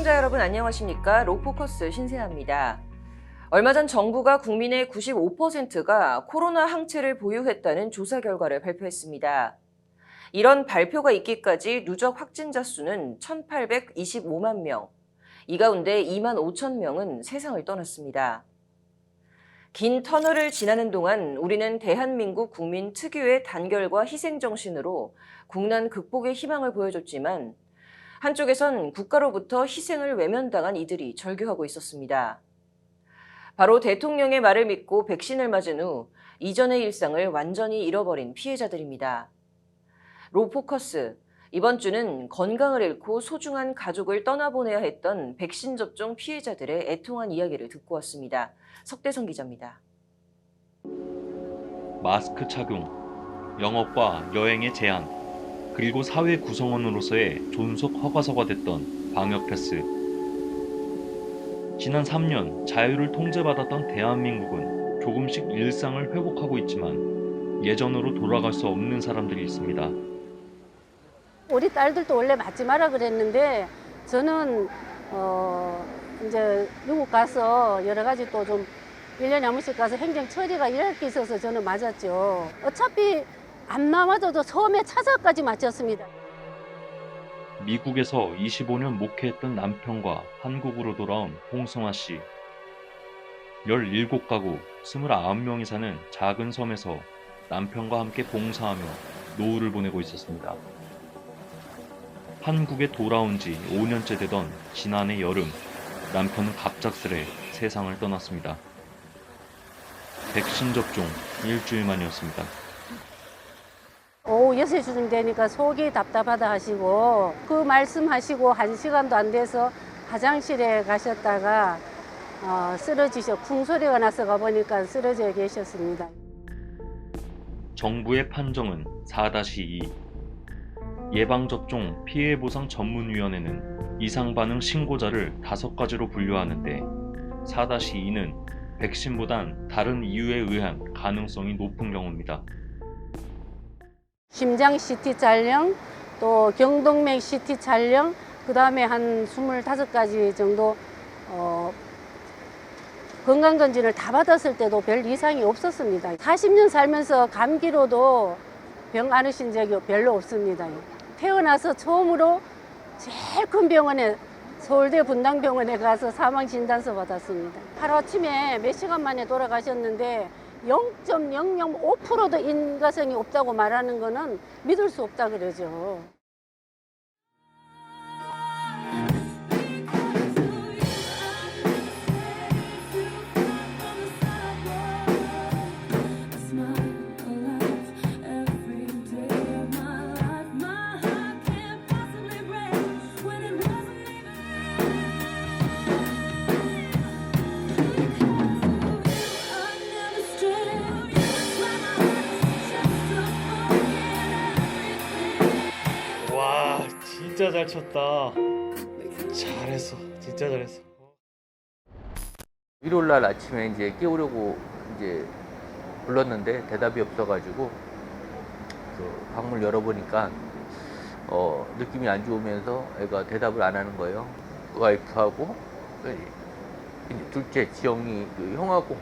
시청자 여러분 안녕하십니까? 로포커스 신세아입니다. 얼마 전 정부가 국민의 95%가 코로나 항체를 보유했다는 조사 결과를 발표했습니다. 이런 발표가 있기까지 누적 확진자 수는 1,825만 명, 이 가운데 2만 5천 명은 세상을 떠났습니다. 긴 터널을 지나는 동안 우리는 대한민국 국민 특유의 단결과 희생 정신으로 국난 극복의 희망을 보여줬지만 한쪽에선 국가로부터 희생을 외면당한 이들이 절규하고 있었습니다. 바로 대통령의 말을 믿고 백신을 맞은 후 이전의 일상을 완전히 잃어버린 피해자들입니다. 로포커스, 이번 주는 건강을 잃고 소중한 가족을 떠나보내야 했던 백신 접종 피해자들의 애통한 이야기를 듣고 왔습니다. 석대성 기자입니다. 마스크 착용, 영업과 여행의 제한, 그리고 사회 구성원으로서의 존속 허가서가 됐던 방역 패스. 지난 3년 자유를 통제받았던 대한민국은 조금씩 일상을 회복하고 있지만 예전으로 돌아갈 수 없는 사람들이 있습니다. 우리 딸들도 원래 맞지 마라 그랬는데 저는 이제 미국 가서 여러 가지 또 좀 1년에 한 번씩 가서 행정 처리가 일할 게 있어서 저는 맞았죠. 어차피 안 맞아도 처음에 차사까지 맞췄습니다. 미국에서 25년 목회했던 남편과 한국으로 돌아온 홍승화 씨. 17가구 29명이 사는 작은 섬에서 남편과 함께 봉사하며 노후를 보내고 있었습니다. 한국에 돌아온 지 5년째 되던 지난해 여름, 남편은 갑작스레 세상을 떠났습니다. 백신 접종 일주일 만이었습니다. 오후 6시쯤 되니까 속이 답답하다 하시고 그 말씀하시고 1시간도 안 돼서 화장실에 가셨다가 쿵소리가 나서 가보니까 쓰러져 계셨습니다. 정부의 판정은 4-2. 예방접종 피해보상 전문위원회는 이상반응 신고자를 5가지로 분류하는데 4-2는 백신보단 다른 이유에 의한 가능성이 높은 경우입니다. 심장 CT 촬영, 또 경동맥 CT 촬영, 그 다음에 한 25가지 정도 건강검진을 다 받았을 때도 별 이상이 없었습니다. 40년 살면서 감기로도 병 앓으신 적이 별로 없습니다. 태어나서 처음으로 제일 큰 병원에 서울대 분당병원에 가서 사망진단서 받았습니다. 하루아침에 몇 시간 만에 돌아가셨는데 0.005%도 인과성이 없다고 말하는 거는 믿을 수 없다 그러죠. 와, 진짜 잘 쳤다. 잘했어, 진짜 잘했어. 일요일 날 아침에 이제 깨우려고 이제 불렀는데 대답이 없어가지고 그 방문을 열어보니까 느낌이 안 좋으면서 애가 대답을 안 하는 거예요. 와이프하고 이제 둘째 지영이 그 형하고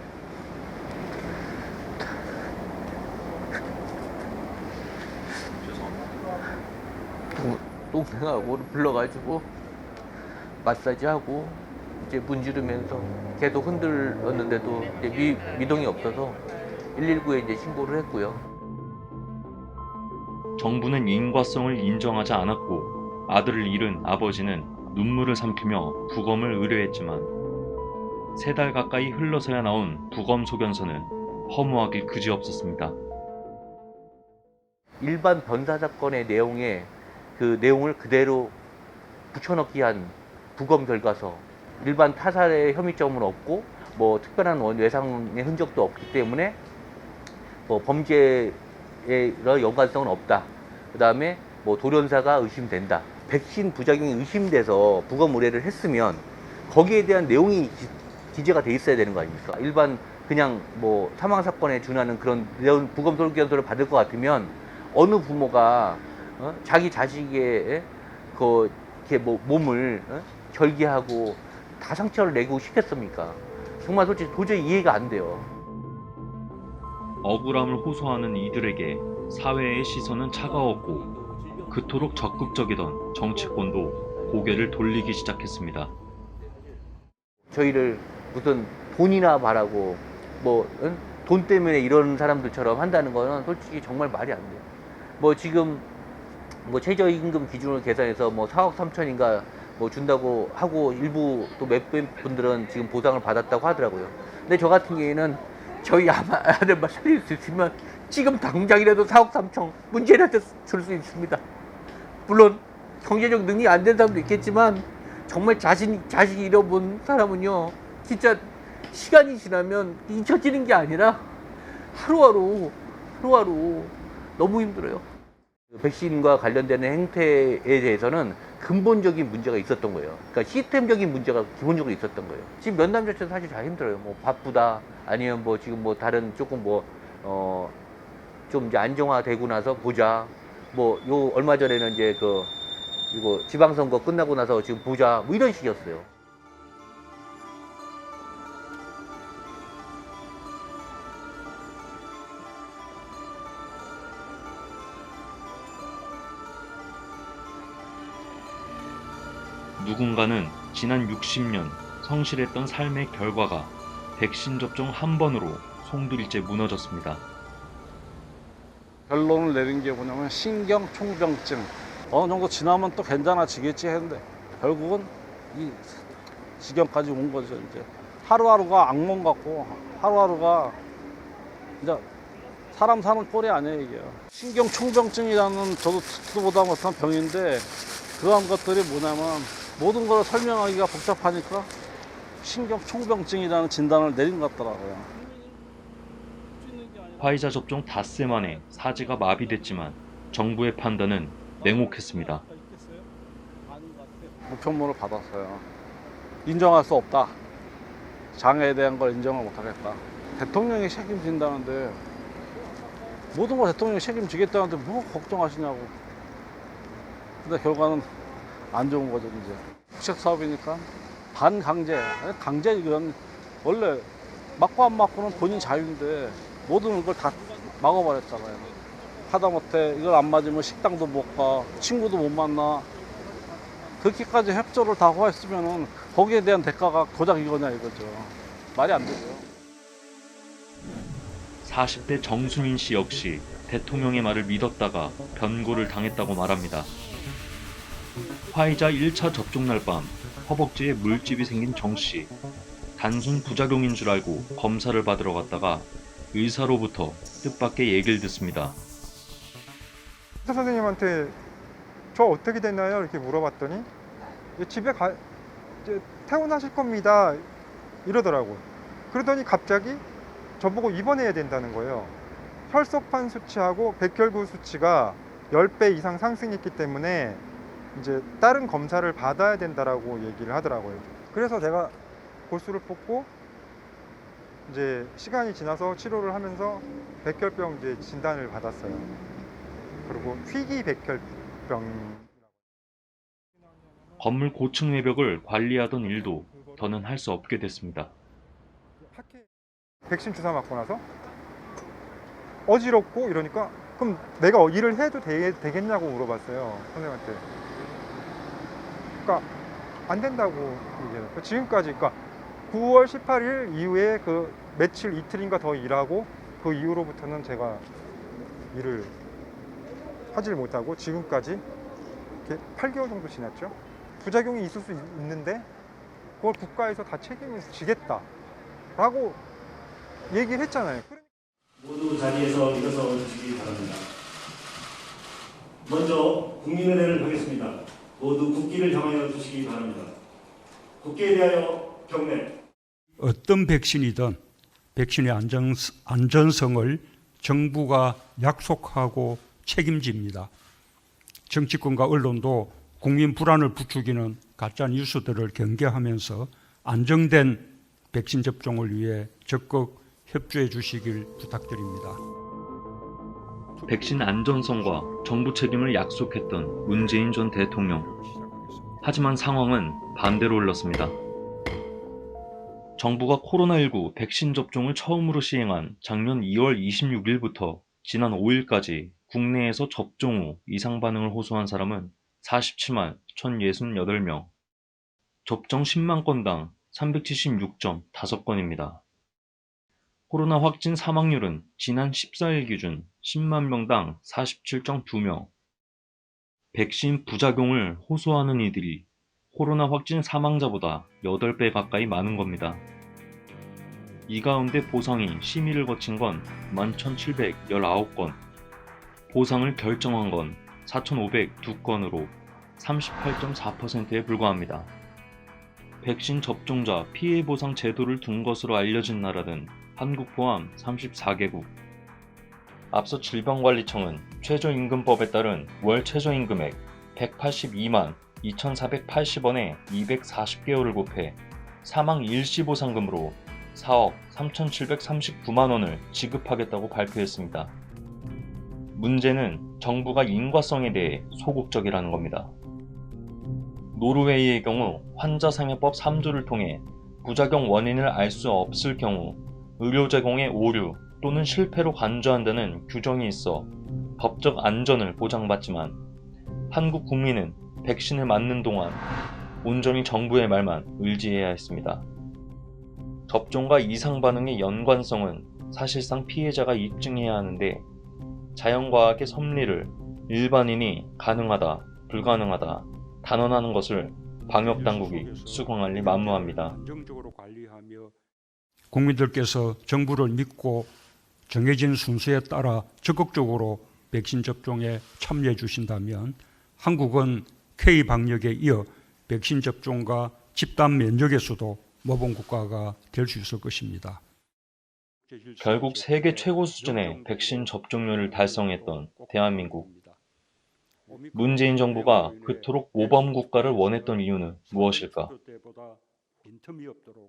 동생하고 불러가지고 마사지하고 이제 문지르면서 계속 흔들었는데도 이제 미동이 없어서 119에 이제 신고를 했고요. 정부는 인과성을 인정하지 않았고 아들을 잃은 아버지는 눈물을 삼키며 부검을 의뢰했지만 3달 가까이 흘러서야 나온 부검 소견서는 허무하기 그지없었습니다. 일반 변사 사건의 내용에 그 내용을 그대로 붙여넣기 한 부검 결과서, 일반 타살의 혐의점은 없고 뭐 특별한 외상의 흔적도 없기 때문에 뭐 범죄의 연관성은 없다. 그 다음에 뭐 돌연사가 의심된다. 백신 부작용이 의심돼서 부검 의뢰를 했으면 거기에 대한 내용이 기재가 돼 있어야 되는 거 아닙니까? 일반 그냥 뭐 사망 사건에 준하는 그런 부검 소견서를 받을 것 같으면 어느 부모가 자기 자식의 그 이렇게 뭐 몸을 절개하고 다 상처를 내고 싶겠습니까? 정말 솔직히 도저히 이해가 안 돼요. 억울함을 호소하는 이들에게 사회의 시선은 차가웠고 그토록 적극적이던 정치권도 고개를 돌리기 시작했습니다. 저희를 무슨 돈이나 바라고 뭐 돈 때문에 이런 사람들처럼 한다는 거는 솔직히 정말 말이 안 돼요. 뭐 지금 뭐 최저임금 기준으로 계산해서 뭐 4억 3천인가 뭐 준다고 하고 일부 또 몇 분들은 지금 보상을 받았다고 하더라고요. 근데 저 같은 경우에는 저희 아들만 살릴 수 있으면 지금 당장이라도 4억 3천 문제라도 줄 수 있습니다. 물론 경제적 능력이 안 된 사람도 있겠지만 정말 자신 잃어본 사람은요 진짜 시간이 지나면 잊혀지는 게 아니라 하루하루 너무 힘들어요. 백신과 관련되는 행태에 대해서는 근본적인 문제가 있었던 거예요. 그러니까 시스템적인 문제가 기본적으로 있었던 거예요. 지금 면담 자체는 사실 잘 힘들어요. 뭐 바쁘다 아니면 뭐 지금 뭐 다른 조금 좀 이제 안정화되고 나서 보자. 뭐 요 얼마 전에는 이제 이거 지방선거 끝나고 나서 지금 보자. 뭐 이런 식이었어요. 누군가는 지난 60년 성실했던 삶의 결과가 백신 접종 한 번으로 송두리째 무너졌습니다. 결론을 내린 게 뭐냐면 신경총병증. 어느 정도 지나면 또 괜찮아지겠지 했는데 결국은 이 지경까지 온 거죠. 이제 하루하루가 악몽 같고 하루하루가 이제 사람 사는 꼴이 아니에요 이게. 신경총병증이라는 저도 듣도 보다 못한 병인데 그런 것들이 뭐냐면 모든 걸 설명하기가 복잡하니까 신경총병증이라는 진단을 내린 것 같더라고요. 화이자 접종 닷새 만에 사지가 마비됐지만 정부의 판단은 냉혹했습니다. 무편모를 받았어요. 인정할 수 없다. 장애에 대한 걸 인정을 못하겠다. 대통령이 책임진다는데 모든 걸 대통령이 책임지겠다는데 뭐 걱정하시냐고. 근데 결과는 안 좋은 거죠 이제. 국책 사업이니까 반강제, 강제 이건 원래 맞고 안 맞고는 본인 자유인데 모든 걸 다 막아버렸잖아요. 하다못해 이걸 안 맞으면 식당도 못 가, 친구도 못 만나. 그렇게까지 협조를 다 하였으면은 거기에 대한 대가가 고작 이거냐 이거죠. 말이 안 되죠. 40대 정수민 씨 역시 대통령의 말을 믿었다가 변고를 당했다고 말합니다. 화이자 1차 접종 날 밤 허벅지에 물집이 생긴 정 씨. 단순 부작용인 줄 알고 검사를 받으러 갔다가 의사로부터 뜻밖의 얘기를 듣습니다. 의사 선생님한테 저 어떻게 됐나요? 이렇게 물어봤더니 집에 이제 퇴원하실 겁니다 이러더라고요. 그러더니 갑자기 저보고 입원해야 된다는 거예요. 혈소판 수치하고 백혈구 수치가 10배 이상 상승했기 때문에 이제 다른 검사를 받아야 된다라고 얘기를 하더라고요. 그래서 제가 골수를 뽑고 이제 시간이 지나서 치료를 하면서 백혈병 이제 진단을 받았어요. 그리고 희귀 백혈병. 건물 고층 외벽을 관리하던 일도 더는 할 수 없게 됐습니다. 백신 주사 맞고 나서 어지럽고 이러니까 그럼 내가 일을 해도 되겠냐고 물어봤어요 선생님한테. 그러니까 안 된다고 얘기해요. 지금까지 그러니까 9월 18일 이후에 그 며칠 이틀인가 더 일하고 그 이후로부터는 제가 일을 하질 못하고 지금까지 이렇게 8개월 정도 지났죠. 부작용이 있을 수 있는데 그걸 국가에서 다 책임을 지겠다라고 얘기를 했잖아요. 모두 자리에서 일어서 주시기 바랍니다. 먼저 국민의례를 하겠습니다. 모두 국기를 향하여 주시기 바랍니다. 국기에 대하여 경례. 어떤 백신이든 백신의 안전성을 정부가 약속하고 책임집니다. 정치권과 언론도 국민 불안을 부추기는 가짜 뉴스들을 경계하면서 안정된 백신 접종을 위해 적극 협조해 주시길 부탁드립니다. 백신 안전성과 정부 책임을 약속했던 문재인 전 대통령. 하지만 상황은 반대로 흘렀습니다. 정부가 코로나19 백신 접종을 처음으로 시행한 작년 2월 26일부터 지난 5일까지 국내에서 접종 후 이상 반응을 호소한 사람은 47만 1,068명, 접종 10만 건당 376.5건입니다. 코로나 확진 사망률은 지난 14일 기준 10만 명당 47.2명. 백신 부작용을 호소하는 이들이 코로나 확진 사망자보다 8배 가까이 많은 겁니다. 이 가운데 보상이 심의를 거친 건 11,719건, 보상을 결정한 건 4,502건으로 38.4%에 불과합니다. 백신 접종자 피해 보상 제도를 둔 것으로 알려진 나라는 한국 포함 34개국. 앞서 질병관리청은 최저임금법에 따른 월 최저임금액 182만 2,480원에 240개월을 곱해 사망 일시보상금으로 4억 3,739만 원을 지급하겠다고 발표했습니다. 문제는 정부가 인과성에 대해 소극적이라는 겁니다. 노르웨이의 경우 환자상해법 3조를 통해 부작용 원인을 알 수 없을 경우 의료 제공의 오류 또는 실패로 간주한다는 규정이 있어 법적 안전을 보장받지만 한국 국민은 백신을 맞는 동안 온전히 정부의 말만 의지해야 했습니다. 접종과 이상 반응의 연관성은 사실상 피해자가 입증해야 하는데 자연과학의 섭리를 일반인이 가능하다, 불가능하다 단언하는 것을 방역당국이 수긍할 리 만무합니다. 국민들께서 정부를 믿고 정해진 순서에 따라 적극적으로 백신 접종에 참여해 주신다면 한국은 K-방역에 이어 백신 접종과 집단 면역에서도 모범 국가가 될 수 있을 것입니다. 결국 세계 최고 수준의 백신 접종률을 달성했던 대한민국. 문재인 정부가 그토록 모범 국가를 원했던 이유는 무엇일까?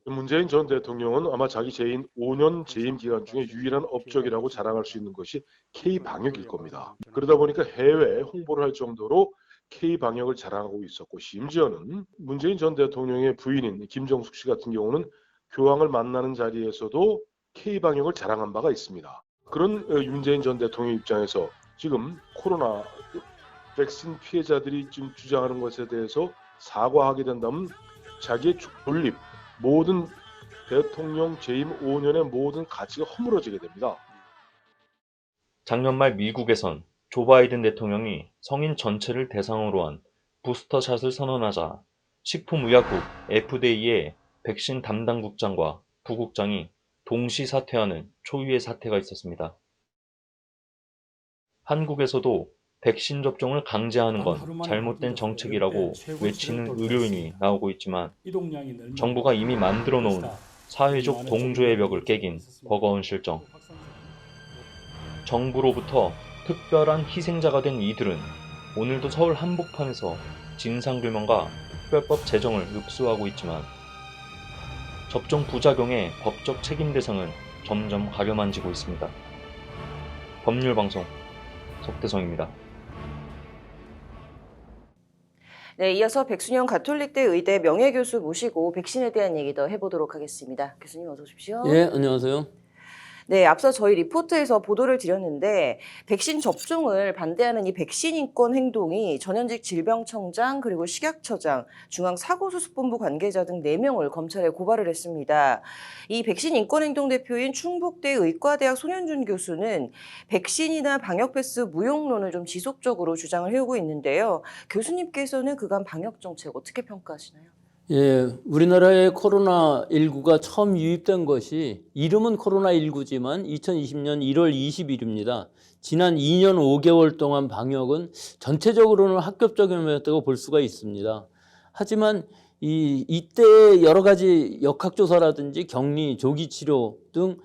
문재인 전 대통령은 아마 자기 재임 5년 재임 기간 중에 유일한 업적이라고 자랑할 수 있는 것이 K-방역일 겁니다. 그러다 보니까 해외 홍보를 할 정도로 K-방역을 자랑하고 있었고 심지어는 문재인 전 대통령의 부인인 김정숙 씨 같은 경우는 교황을 만나는 자리에서도 K-방역을 자랑한 바가 있습니다. 그런 문재인 전 대통령 입장에서 지금 코로나 백신 피해자들이 지금 주장하는 것에 대해서 사과하게 된다면 자기의 존립, 모든 대통령 재임 5년의 모든 가치가 허물어지게 됩니다. 작년 말 미국에선 조 바이든 대통령이 성인 전체를 대상으로 한 부스터샷을 선언하자 식품의약국 FDA의 백신 담당국장과 부국장이 동시 사퇴하는 초유의 사태가 있었습니다. 한국에서도 백신 접종을 강제하는 건 잘못된 정책이라고 외치는 의료인이 나오고 있지만 정부가 이미 만들어 놓은 사회적 동조의 벽을 깨긴 버거운 실정. 정부로부터 특별한 희생자가 된 이들은 오늘도 서울 한복판에서 진상규명과 특별법 제정을 읍수하고 있지만 접종 부작용의 법적 책임 대상은 점점 가려만지고 있습니다. 법률방송 석대성입니다. 네, 이어서 백순영 가톨릭대 의대 명예교수 모시고 백신에 대한 얘기 더 해보도록 하겠습니다. 교수님 어서 오십시오. 예, 안녕하세요. 네, 앞서 저희 리포트에서 보도를 드렸는데 백신 접종을 반대하는 이 백신 인권 행동이 전현직 질병청장 그리고 식약처장, 중앙사고수습본부 관계자 등 4명을 검찰에 고발을 했습니다. 이 백신 인권 행동 대표인 충북대 의과대학 손현준 교수는 백신이나 방역 패스 무용론을 좀 지속적으로 주장을 해오고 있는데요. 교수님께서는 그간 방역 정책 어떻게 평가하시나요? 예, 우리나라에 코로나19가 처음 유입된 것이 이름은 코로나19지만 2020년 1월 20일입니다. 지난 2년 5개월 동안 방역은 전체적으로는 합격적이었다고 볼 수가 있습니다. 하지만 이때 여러 가지 역학조사라든지 격리, 조기치료 등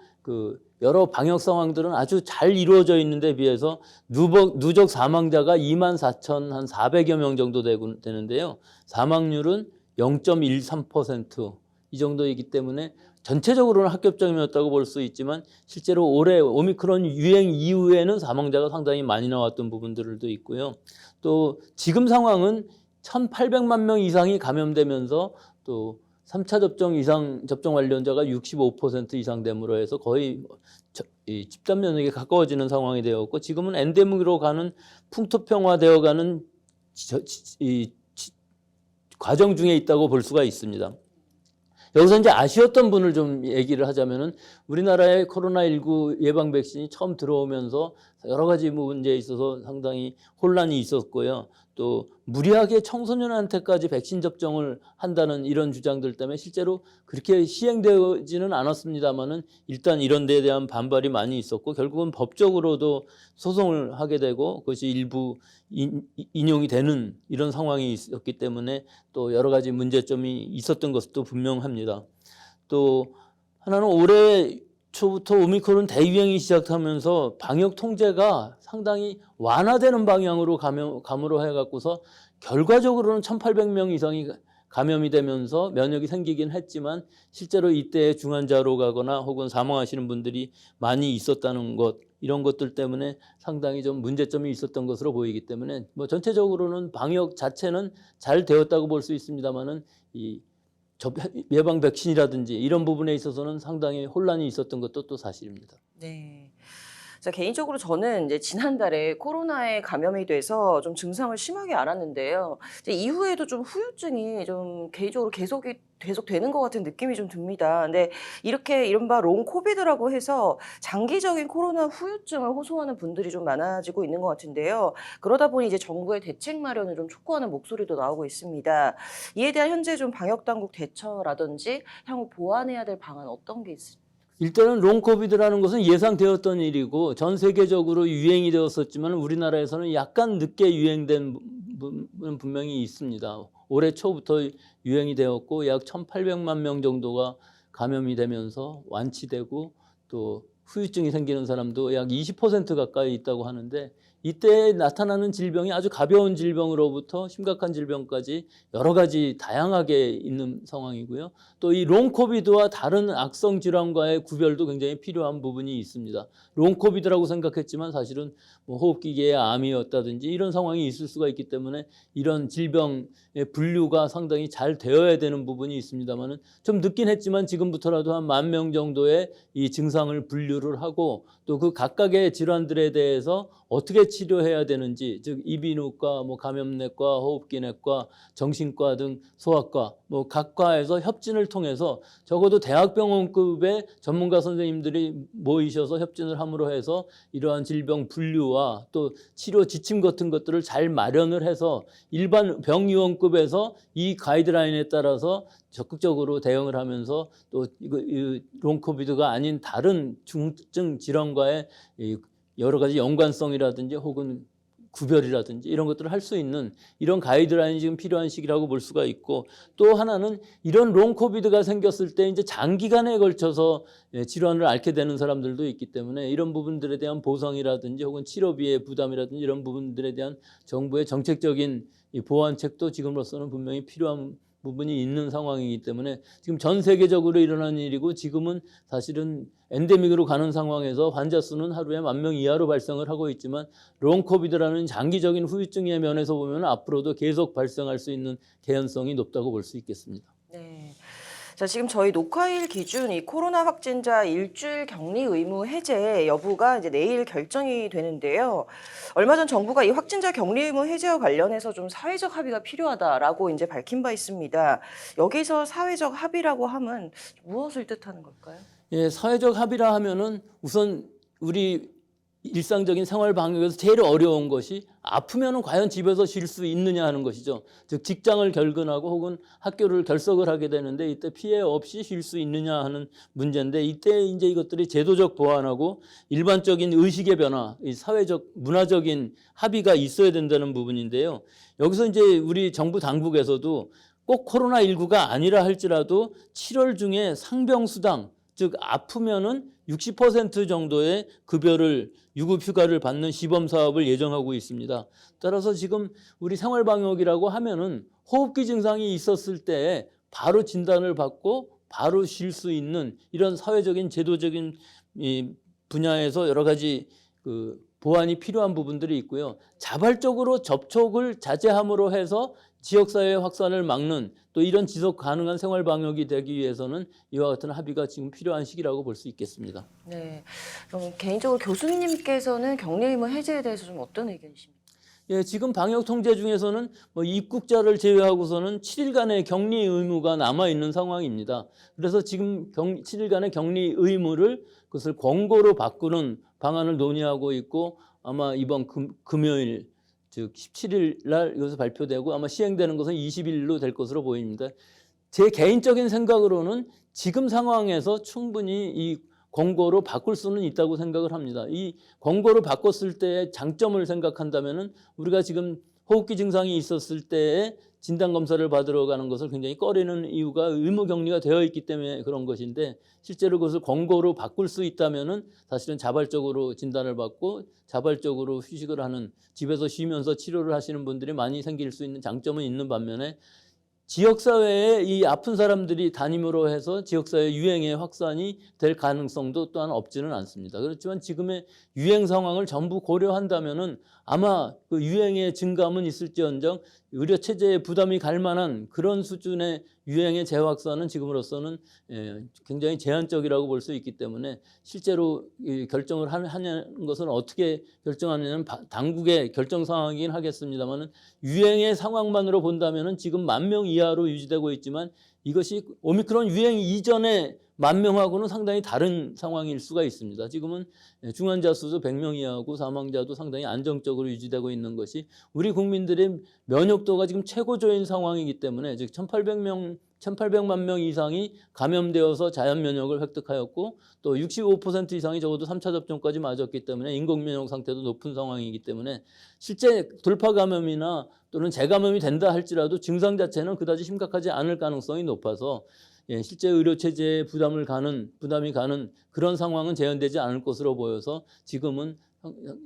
여러 방역 상황들은 아주 잘 이루어져 있는데 비해서 누적 사망자가 24,400여 명 정도 되는데요. 사망률은 0.13% 이 정도이기 때문에 전체적으로는 합격점이었다고 볼 수 있지만 실제로 올해 오미크론 유행 이후에는 사망자가 상당히 많이 나왔던 부분들도 있고요. 또 지금 상황은 1,800만 명 이상이 감염되면서 또 3차 접종 이상 접종 완료자가 65% 이상 됨으로 해서 거의 이 집단 면역에 가까워지는 상황이 되었고, 지금은 엔데믹으로 가는 풍토평화되어가는 과정 중에 있다고 볼 수가 있습니다. 여기서 이제 아쉬웠던 분을 좀 얘기를 하자면은, 우리나라의 코로나19 예방 백신이 처음 들어오면서 여러 가지 문제에 있어서 상당히 혼란이 있었고요. 또 무리하게 청소년한테까지 백신 접종을 한다는 이런 주장들 때문에 실제로 그렇게 시행되지는 않았습니다만은 일단 이런 데에 대한 반발이 많이 있었고, 결국은 법적으로도 소송을 하게 되고 그것이 일부 인용이 되는 이런 상황이 있었기 때문에 또 여러 가지 문제점이 있었던 것도 분명합니다. 또 하나는 올해 초부터 오미크론 대유행이 시작하면서 방역 통제가 상당히 완화되는 방향으로 감으로 해갖고서 결과적으로는 1,800명 이상이 감염이 되면서 면역이 생기긴 했지만 실제로 이때 중환자로 가거나 혹은 사망하시는 분들이 많이 있었다는 것, 이런 것들 때문에 상당히 좀 문제점이 있었던 것으로 보이기 때문에 뭐 전체적으로는 방역 자체는 잘 되었다고 볼 수 있습니다만은 이 예방 백신이라든지 이런 부분에 있어서는 상당히 혼란이 있었던 것도 또 사실입니다. 네. 자, 개인적으로 저는 이제 지난달에 코로나에 감염이 돼서 좀 증상을 심하게 앓았는데요. 이제 이후에도 좀 후유증이 좀 개인적으로 계속 되는 것 같은 느낌이 좀 듭니다. 근데 이렇게 이른바 롱 코비드라고 해서 장기적인 코로나 후유증을 호소하는 분들이 좀 많아지고 있는 것 같은데요. 그러다 보니 이제 정부의 대책 마련을 좀 촉구하는 목소리도 나오고 있습니다. 이에 대한 현재 좀 방역 당국 대처라든지 향후 보완해야 될 방안 어떤 게 있을까요? 일단은 롱 코비드라는 것은 예상되었던 일이고 전 세계적으로 유행이 되었었지만 우리나라에서는 약간 늦게 유행된 부분은 분명히 있습니다. 올해 초부터 유행이 되었고 약 1,800만 명 정도가 감염이 되면서 완치되고 또 후유증이 생기는 사람도 약 20% 가까이 있다고 하는데, 이때 나타나는 질병이 아주 가벼운 질병으로부터 심각한 질병까지 여러 가지 다양하게 있는 상황이고요. 또 이 롱 코비드와 다른 악성 질환과의 구별도 굉장히 필요한 부분이 있습니다. 롱 코비드라고 생각했지만 사실은 뭐 호흡기계의 암이었다든지 이런 상황이 있을 수가 있기 때문에 이런 질병의 분류가 상당히 잘 되어야 되는 부분이 있습니다만은 좀 늦긴 했지만 지금부터라도 한 10,000명 정도의 이 증상을 분류를 하고 또 그 각각의 질환들에 대해서 어떻게 치료해야 되는지, 즉 이비인후과, 뭐 감염내과, 호흡기내과, 정신과 등 소아과, 뭐 각과에서 협진을 통해서 적어도 대학병원급의 전문가 선생님들이 모이셔서 협진을 함으로 해서 이러한 질병 분류와 또 치료 지침 같은 것들을 잘 마련을 해서 일반 병의원급에서 이 가이드라인에 따라서 적극적으로 대응을 하면서 또 이 롱코비드가 아닌 다른 중증 질환과의 여러 가지 연관성이라든지 혹은 구별이라든지 이런 것들을 할 수 있는 이런 가이드라인이 지금 필요한 시기라고 볼 수가 있고, 또 하나는 이런 롱 코비드가 생겼을 때 이제 장기간에 걸쳐서 질환을 앓게 되는 사람들도 있기 때문에 이런 부분들에 대한 보상이라든지 혹은 치료비의 부담이라든지 이런 부분들에 대한 정부의 정책적인 보완책도 지금으로서는 분명히 필요한 부분이 있는 상황이기 때문에 지금 전 세계적으로 일어난 일이고, 지금은 사실은 엔데믹으로 가는 상황에서 환자 수는 하루에 10,000명 이하로 발생을 하고 있지만 롱 코비드라는 장기적인 후유증의 면에서 보면 앞으로도 계속 발생할 수 있는 개연성이 높다고 볼 수 있겠습니다. 네. 자, 지금 저희 녹화일 기준 이 코로나 확진자 일주일 격리 의무 해제 여부가 이제 내일 결정이 되는데요. 얼마 전 정부가 이 확진자 격리 의무 해제와 관련해서 좀 사회적 합의가 필요하다라고 이제 밝힌 바 있습니다. 여기서 사회적 합의라고 하면 무엇을 뜻하는 걸까요? 예, 사회적 합의라 하면은 우선 우리 일상적인 생활 방역에서 제일 어려운 것이 아프면은 과연 집에서 쉴 수 있느냐 하는 것이죠. 즉 직장을 결근하고 혹은 학교를 결석을 하게 되는데 이때 피해 없이 쉴 수 있느냐 하는 문제인데, 이때 이제 이것들이 제도적 보완하고 일반적인 의식의 변화, 이 사회적 문화적인 합의가 있어야 된다는 부분인데요. 여기서 이제 우리 정부 당국에서도 꼭 코로나19가 아니라 할지라도 7월 중에 상병수당, 즉 아프면은 60% 정도의 급여를 유급휴가를 받는 시범 사업을 예정하고 있습니다. 따라서 지금 우리 생활방역이라고 하면은 호흡기 증상이 있었을 때 바로 진단을 받고 바로 쉴 수 있는 이런 사회적인 제도적인 분야에서 여러 가지 보완이 필요한 부분들이 있고요. 자발적으로 접촉을 자제함으로 해서 지역사회 확산을 막는 또 이런 지속 가능한 생활 방역이 되기 위해서는 이와 같은 합의가 지금 필요한 시기라고 볼 수 있겠습니다. 네. 그럼 개인적으로 교수님께서는 격리 의무 해제에 대해서 좀 어떤 의견이십니까? 예, 지금 방역 통제 중에서는 뭐 입국자를 제외하고서는 7일간의 격리 의무가 남아 있는 상황입니다. 그래서 지금 7일간의 격리 의무를 그것을 권고로 바꾸는 방안을 논의하고 있고 아마 이번 금요일 즉 17일 날 이것이 발표되고 아마 시행되는 것은 20일로 될 것으로 보입니다. 제 개인적인 생각으로는 지금 상황에서 충분히 이 권고로 바꿀 수는 있다고 생각을 합니다. 이 권고로 바꿨을 때의 장점을 생각한다면은 우리가 지금 호흡기 증상이 있었을 때에 진단검사를 받으러 가는 것을 굉장히 꺼리는 이유가 의무격리가 되어 있기 때문에 그런 것인데 실제로 그것을 권고로 바꿀 수 있다면은 사실은 자발적으로 진단을 받고 자발적으로 휴식을 하는 집에서 쉬면서 치료를 하시는 분들이 많이 생길 수 있는 장점은 있는 반면에 지역사회에 이 아픈 사람들이 다님으로 해서 지역사회 유행의 확산이 될 가능성도 또한 없지는 않습니다. 그렇지만 지금의 유행 상황을 전부 고려한다면은 아마 그 유행의 증감은 있을지언정 의료 체제에 부담이 갈 만한 그런 수준의 유행의 재확산은 지금으로서는 굉장히 제한적이라고 볼 수 있기 때문에 실제로 이 결정을 하는 것은 어떻게 결정하느냐는 당국의 결정 상황이긴 하겠습니다만은 유행의 상황만으로 본다면은 지금 10,000명 이하로 유지되고 있지만 이것이 오미크론 유행 이전에 10,000명하고는 상당히 다른 상황일 수가 있습니다. 지금은 중환자 수도 100명 이하고 사망자도 상당히 안정적으로 유지되고 있는 것이 우리 국민들의 면역도가 지금 최고조인 상황이기 때문에 즉 1,800만 명 이상이 감염되어서 자연 면역을 획득하였고 또 65% 이상이 적어도 3차 접종까지 맞았기 때문에 인공 면역 상태도 높은 상황이기 때문에 실제 돌파 감염이나 또는 재감염이 된다 할지라도 증상 자체는 그다지 심각하지 않을 가능성이 높아서 실제 의료 체제에 부담이 가는 그런 상황은 재현되지 않을 것으로 보여서 지금은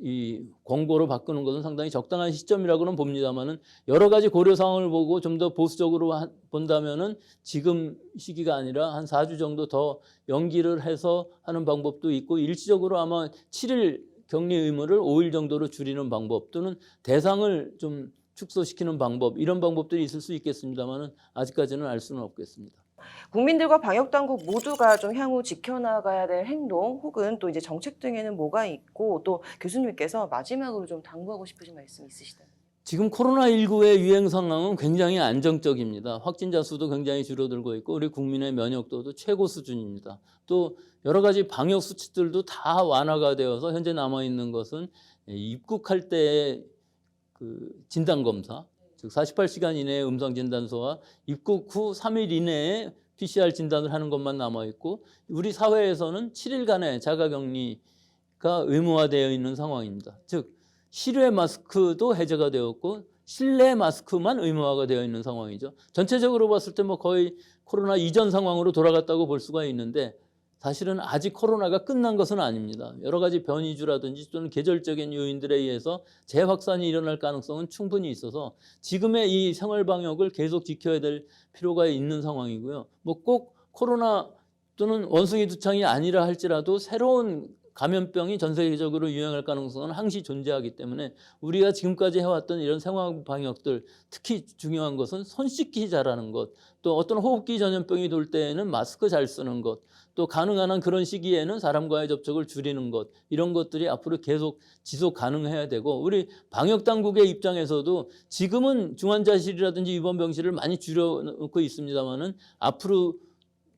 이 권고로 바꾸는 것은 상당히 적당한 시점이라고는 봅니다만은 여러 가지 고려 상황을 보고 좀 더 보수적으로 본다면은 지금 시기가 아니라 한 4주 정도 더 연기를 해서 하는 방법도 있고 일시적으로 아마 7일 격리 의무를 5일 정도로 줄이는 방법 또는 대상을 좀 축소시키는 방법 이런 방법들이 있을 수 있겠습니다만은 아직까지는 알 수는 없겠습니다. 국민들과 방역당국 모두가 좀 향후 지켜나가야 될 행동 혹은 또 이제 정책 등에는 뭐가 있고 또 교수님께서 마지막으로 좀 당부하고 싶으신 말씀 있으시다면? 지금 코로나19의 유행 상황은 굉장히 안정적입니다. 확진자 수도 굉장히 줄어들고 있고 우리 국민의 면역도도 최고 수준입니다. 또 여러 가지 방역 수칙들도 다 완화가 되어서 현재 남아있는 것은 입국할 때의 그 진단검사 즉 48시간 이내에 음성진단서와 입국 후 3일 이내에 PCR 진단을 하는 것만 남아있고 우리 사회에서는 7일간의 자가격리가 의무화되어 있는 상황입니다. 즉 실외 마스크도 해제가 되었고 실내 마스크만 의무화가 되어 있는 상황이죠. 전체적으로 봤을 때 뭐 거의 코로나 이전 상황으로 돌아갔다고 볼 수가 있는데 사실은 아직 코로나가 끝난 것은 아닙니다. 여러 가지 변이주라든지 또는 계절적인 요인들에 의해서 재확산이 일어날 가능성은 충분히 있어서 지금의 이 생활 방역을 계속 지켜야 될 필요가 있는 상황이고요. 뭐 꼭 코로나 또는 원숭이 두창이 아니라 할지라도 새로운 감염병이 전 세계적으로 유행할 가능성은 항시 존재하기 때문에 우리가 지금까지 해왔던 이런 생활 방역들 특히 중요한 것은 손 씻기 잘하는 것, 또 어떤 호흡기 전염병이 돌 때에는 마스크 잘 쓰는 것, 또 가능한 한 그런 시기에는 사람과의 접촉을 줄이는 것 이런 것들이 앞으로 계속 지속 가능해야 되고 우리 방역당국의 입장에서도 지금은 중환자실이라든지 입원병실을 많이 줄여놓고 있습니다만은 앞으로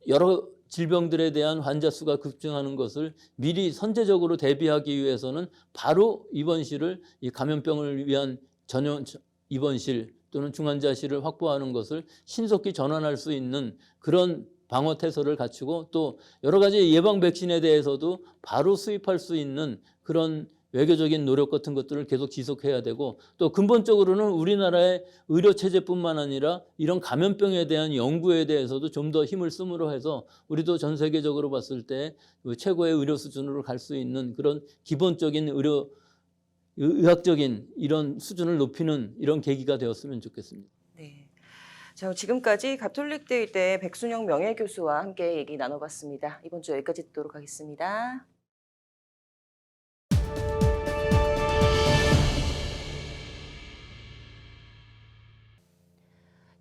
여러 질병들에 대한 환자 수가 급증하는 것을 미리 선제적으로 대비하기 위해서는 바로 입원실을 이 감염병을 위한 전용 입원실 또는 중환자실을 확보하는 것을 신속히 전환할 수 있는 그런 방어 태세를 갖추고 또 여러 가지 예방 백신에 대해서도 바로 수입할 수 있는 그런 외교적인 노력 같은 것들을 계속 지속해야 되고 또 근본적으로는 우리나라의 의료 체제뿐만 아니라 이런 감염병에 대한 연구에 대해서도 좀 더 힘을 쓰므로 해서 우리도 전 세계적으로 봤을 때 최고의 의료 수준으로 갈 수 있는 그런 기본적인 의학적인 이런 수준을 높이는 이런 계기가 되었으면 좋겠습니다. 네. 자, 지금까지 가톨릭대 의대 백순영 명예교수와 함께 얘기 나눠봤습니다. 이번 주 여기까지 듣도록 하겠습니다.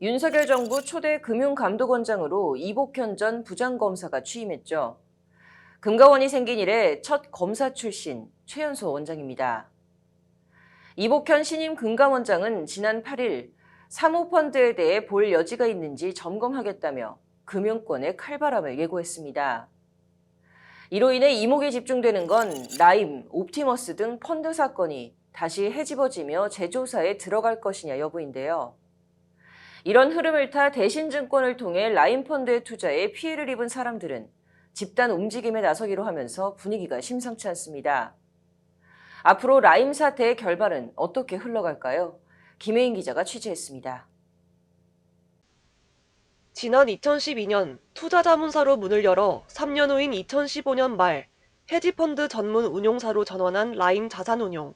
윤석열 정부 초대 금융감독원장으로 이복현 전 부장검사가 취임했죠. 금감원이 생긴 이래 첫 검사 출신 최연소 원장입니다. 이복현 신임 금감원장은 지난 8일 사모펀드에 대해 볼 여지가 있는지 점검하겠다며 금융권의 칼바람을 예고했습니다. 이로 인해 이목이 집중되는 건 라임, 옵티머스 등 펀드 사건이 다시 헤집어지며 재조사에 들어갈 것이냐 여부인데요. 이런 흐름을 타 대신증권을 통해 라임 펀드의 투자에 피해를 입은 사람들은 집단 움직임에 나서기로 하면서 분위기가 심상치 않습니다. 앞으로 라임 사태의 결말은 어떻게 흘러갈까요? 김혜인 기자가 취재했습니다. 지난 2012년 투자자문사로 문을 열어 3년 후인 2015년 말 헤지펀드 전문 운용사로 전환한 라임 자산운용.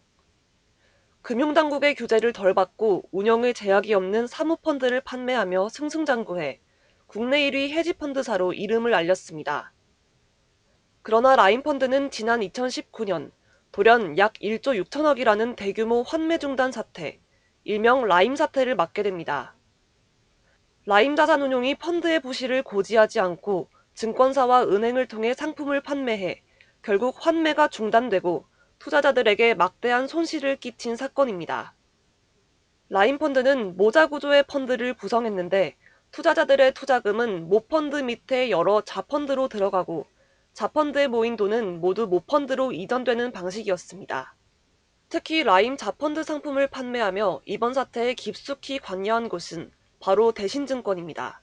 금융당국의 규제를 덜 받고 운영의 제약이 없는 사모펀드를 판매하며 승승장구해 국내 1위 헤지펀드사로 이름을 알렸습니다. 그러나 라임펀드는 지난 2019년 돌연 약 1조 6천억이라는 대규모 환매 중단 사태, 일명 라임 사태를 맞게 됩니다. 라임 자산운용이 펀드의 부실을 고지하지 않고 증권사와 은행을 통해 상품을 판매해 결국 환매가 중단되고 투자자들에게 막대한 손실을 끼친 사건입니다. 라임펀드는 모자 구조의 펀드를 구성했는데 투자자들의 투자금은 모펀드 밑에 여러 자펀드로 들어가고 자펀드에 모인 돈은 모두 모펀드로 이전되는 방식이었습니다. 특히 라임 자펀드 상품을 판매하며 이번 사태에 깊숙이 관여한 곳은 바로 대신증권입니다.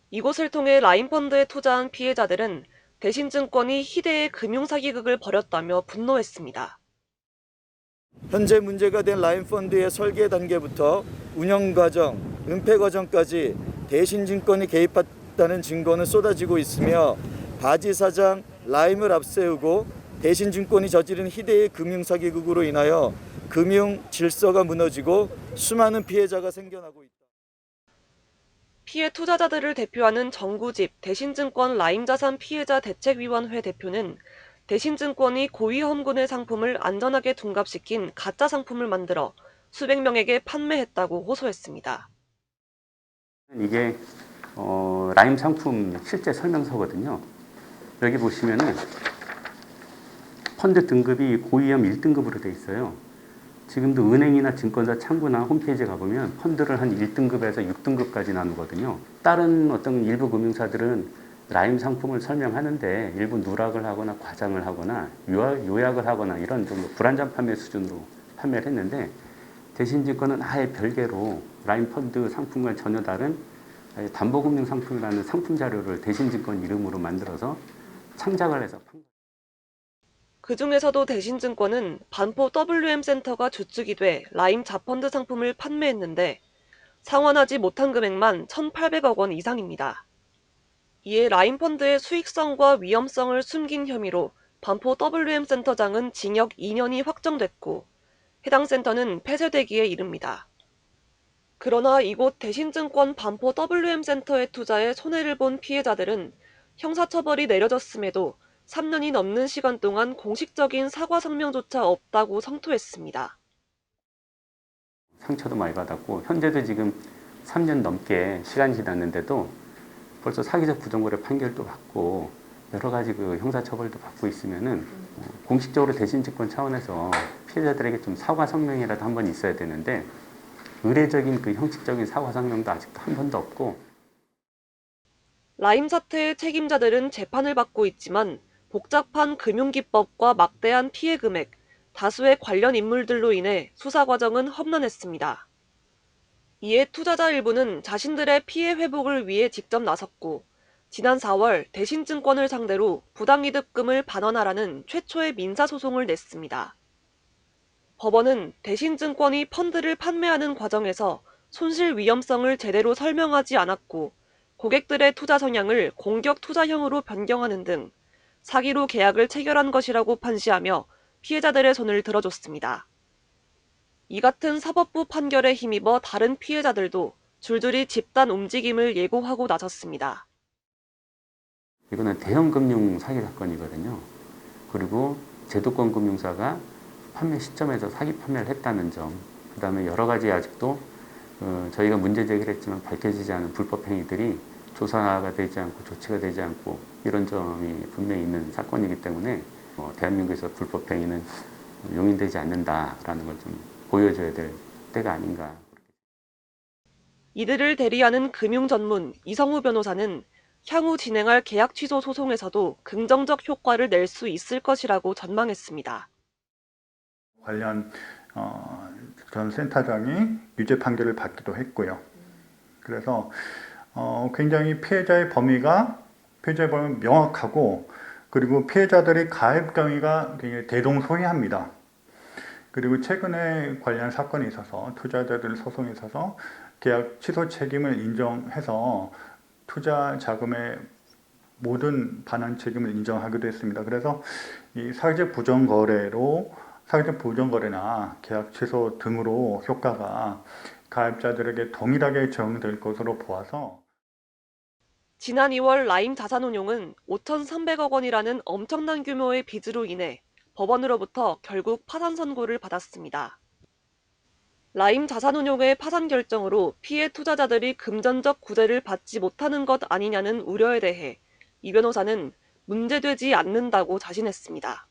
이곳을 통해 라임펀드에 투자한 피해자들은 대신증권이 희대의 금융사기극을 벌였다며 분노했습니다. 현재 문제가 된 라임펀드의 설계 단계부터 운영 과정, 은폐 과정까지 대신증권이 개입했다는 증거는 쏟아지고 있으며 바지 사장 라임을 앞세우고 대신증권이 저지른 희대의 금융사기극으로 인하여 금융 질서가 무너지고 수많은 피해자가 생겨나고 있다. 피해 투자자들을 대표하는 정구집 대신증권 라임자산 피해자 대책위원회 대표는 대신증권이 고위험군의 상품을 안전하게 둔갑시킨 가짜 상품을 만들어 수백 명에게 판매했다고 호소했습니다. 이게 라임 상품 실제 설명서거든요. 여기 보시면은 펀드 등급이 고위험 1등급으로 돼 있어요. 지금도 은행이나 증권사 창구나 홈페이지에 가보면 펀드를 한 1등급에서 6등급까지 나누거든요. 다른 어떤 일부 금융사들은 라임 상품을 설명하는데 일부 누락을 하거나 과장을 하거나 요약을 하거나 이런 좀 불안전 판매 수준으로 판매를 했는데 대신증권은 아예 별개로 라임 펀드 상품과 전혀 다른 담보금융 상품이라는 상품 자료를 대신증권 이름으로 만들어서 창작을 해서 판 거예요. 그 중에서도 대신증권은 반포 WM센터가 주축이 돼 라임 자펀드 상품을 판매했는데 상환하지 못한 금액만 1,800억 원 이상입니다. 이에 라임펀드의 수익성과 위험성을 숨긴 혐의로 반포 WM센터장은 징역 2년이 확정됐고 해당 센터는 폐쇄되기에 이릅니다. 그러나 이곳 대신증권 반포 WM센터의 투자에 손해를 본 피해자들은 형사처벌이 내려졌음에도 3년이 넘는 시간 동안 공식적인 사과 성명조차 없다고 성토했습니다. 상처도 많이 받았고 현재도 지금 3년 넘게 시간이 지났는데도 벌써 사기적 부정거래 판결도 받고 여러 가지 그 형사처벌도 받고 있으면은 공식적으로 대신증권 차원에서 피해자들에게 좀 사과 성명이라도 한 번 있어야 되는데 의례적인 그 형식적인 사과 성명도 아직도 한 번도 없고. 라임 사태의 책임자들은 재판을 받고 있지만 복잡한 금융기법과 막대한 피해 금액, 다수의 관련 인물들로 인해 수사 과정은 험난했습니다. 이에 투자자 일부는 자신들의 피해 회복을 위해 직접 나섰고 지난 4월 대신증권을 상대로 부당이득금을 반환하라는 최초의 민사소송을 냈습니다. 법원은 대신증권이 펀드를 판매하는 과정에서 손실 위험성을 제대로 설명하지 않았고 고객들의 투자 성향을 공격 투자형으로 변경하는 등 사기로 계약을 체결한 것이라고 판시하며 피해자들의 손을 들어줬습니다. 이 같은 사법부 판결에 힘입어 다른 피해자들도 줄줄이 집단 움직임을 예고하고 나섰습니다. 이거는 대형 금융 사기 사건이거든요. 그리고 제도권 금융사가 판매 시점에서 사기 판매를 했다는 점, 그 다음에 여러 가지 아직도 저희가 문제 제기를 했지만 밝혀지지 않은 불법 행위들이 조사가 되지 않고 조치가 되지 않고 이런 점이 분명히 있는 사건이기 때문에 대한민국에서 불법 행위는 용인되지 않는다라는 걸 좀 보여줘야 될 때가 아닌가. 이들을 대리하는 금융 전문 이성우 변호사는 향후 진행할 계약 취소 소송에서도 긍정적 효과를 낼 수 있을 것이라고 전망했습니다. 관련 전 센터장이 유죄 판결을 받기도 했고요. 그래서 굉장히 피해자의 범위가 명확하고 그리고 피해자들의 가입 경위가 굉장히 대동소이합니다. 그리고 최근에 관련 사건에 있어서 투자자들 소송에 있어서 계약 취소 책임을 인정해서 투자 자금의 모든 반환 책임을 인정하기도 했습니다. 그래서 이 사회적 부정거래나 계약 취소 등으로 효과가 가입자들에게 동일하게 적용될 것으로 보아서 지난 2월 라임 자산운용은 5,300억 원이라는 엄청난 규모의 빚으로 인해 법원으로부터 결국 파산 선고를 받았습니다. 라임 자산운용의 파산 결정으로 피해 투자자들이 금전적 구제를 받지 못하는 것 아니냐는 우려에 대해 이 변호사는 문제되지 않는다고 자신했습니다.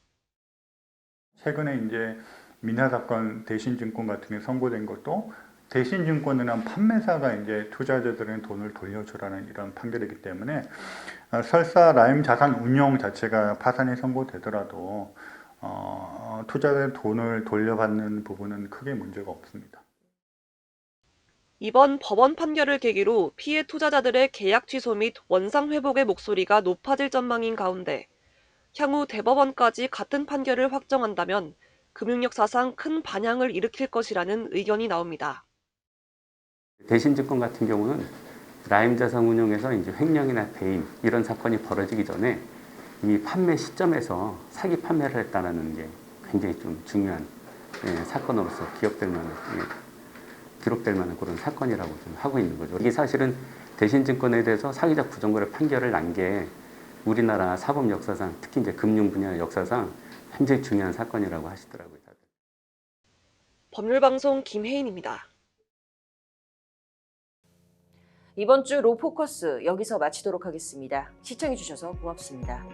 최근에 이제 민사 사건 대신증권 같은 게 선고된 것도 대신증권이란 판매사가 이제 투자자들은 돈을 돌려주라는 이런 판결이기 때문에 설사 라임 자산 운용 자체가 파산이 선고되더라도 투자자의 돈을 돌려받는 부분은 크게 문제가 없습니다. 이번 법원 판결을 계기로 피해 투자자들의 계약 취소 및 원상 회복의 목소리가 높아질 전망인 가운데 향후 대법원까지 같은 판결을 확정한다면 금융 역사상 큰 반향을 일으킬 것이라는 의견이 나옵니다. 대신증권 같은 경우는 라임 자산 운용에서 이제 횡령이나 배임 이런 사건이 벌어지기 전에 이미 판매 시점에서 사기 판매를 했다는 게 굉장히 좀 중요한 사건으로서 기록될 만한 그런 사건이라고 좀 하고 있는 거죠. 이게 사실은 대신증권에 대해서 사기적 부정거래 판결을 난 게 우리나라 사법 역사상 특히 이제 금융 분야 역사상 굉장히 중요한 사건이라고 하시더라고요. 다들. 법률방송 김혜인입니다. 이번 주 로포커스 여기서 마치도록 하겠습니다. 시청해주셔서 고맙습니다.